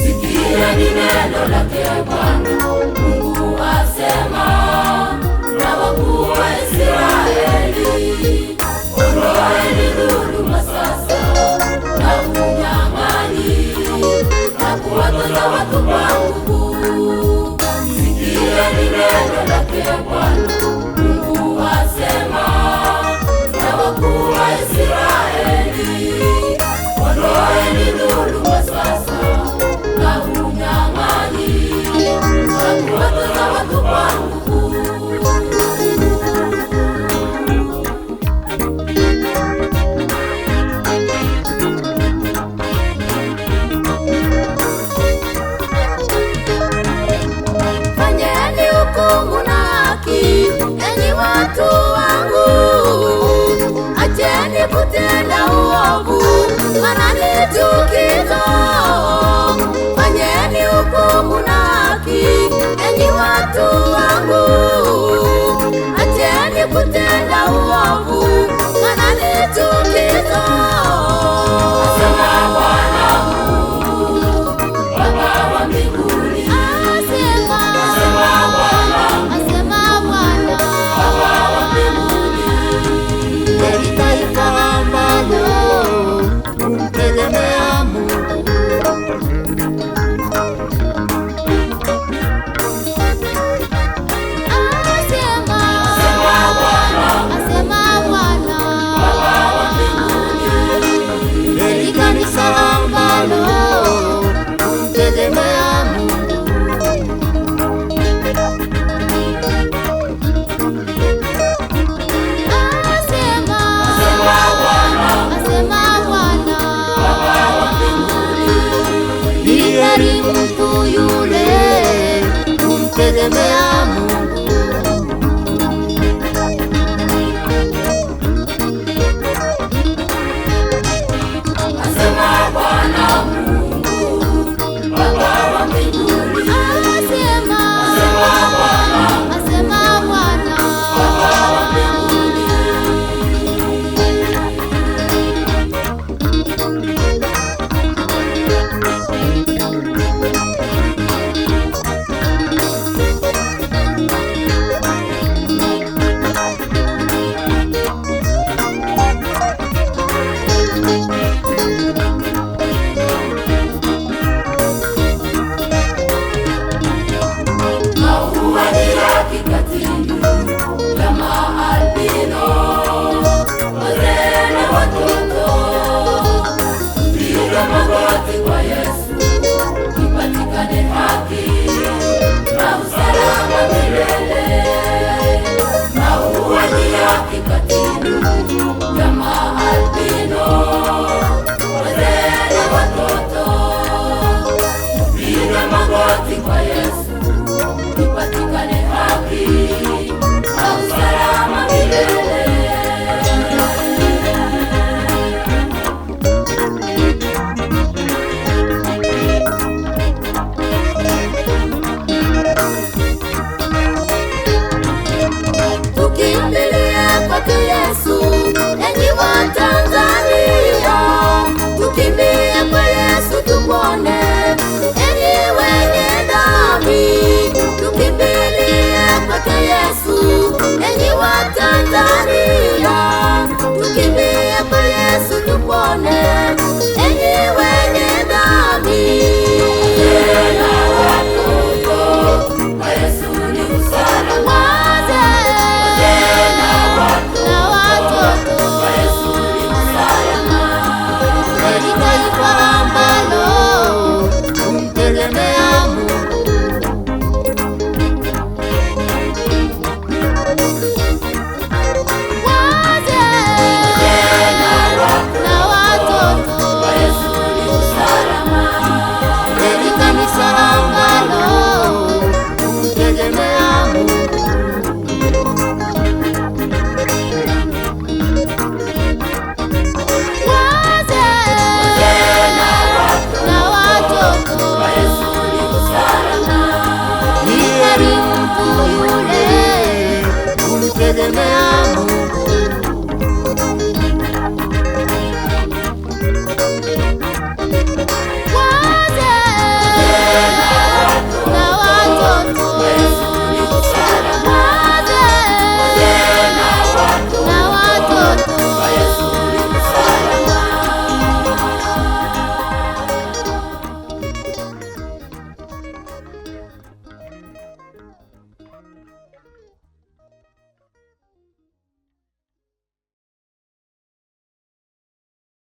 Sikieni neno lake Bwana. Mungu asema na wakuu wa Israeli, ondoeni dhuluma sasa na unyang'anyi na kuwatoza watu kwa nguvu. Sikieni neno lake Bwana. Mungu asema na wakuu wa Israeli, ondoeni dhuluma sasa na unyang'anyi na kuwatoza watu kwa nguvu. Fanyeni hukumu na haki, enyi watu wangu, acheni kutenda uovu, maana ni chukizo. Fanyeni hukumu na haki, enyi watu wangu, acheni kutenda uovu, maana ni chukizo. Asema Bwana Mungu, Baba wa mbinguni. Asema Bwana, Baba wa mbinguni. Heri taifa ambalo humtegemea Mungu. Asema Bwana, Baba wa mbinguni. Heri kanisa ambalo humtegemea Mungu. Asema Bwana, Baba wa mbinguni. Ni heri mtu yule humtegemea Mungu. Asema Bwana Mungu, Baba wa mbinguni. Asema Bwana, Baba wa mbinguni. Mauaji ya kikatili ya maalbino, wazee na watoto, piga magoti kwa Yesu, ipatikane haki na usalama milele. Mauaji ya kikatili ya maalbino, wazee na watoto, piga magoti kwa Yesu, ipatikane haki na usalama milele. Tukimbilie kwake Yesu, enyi wa Tanzania, tukimbie kwa Yesu tupone, enyi wenye dhambi. Tukimbilie kwake Yesu, enyi wa Tanzania, tukimbie kwa Yesu tupone, enyi wenye dhambi. Tena watoto, kwa Yesu ni usalama. Tena watoto, kwa Yesu ni usalama. Heri taifa ambalo humtegemea Mungu. kumtegemea Mungu.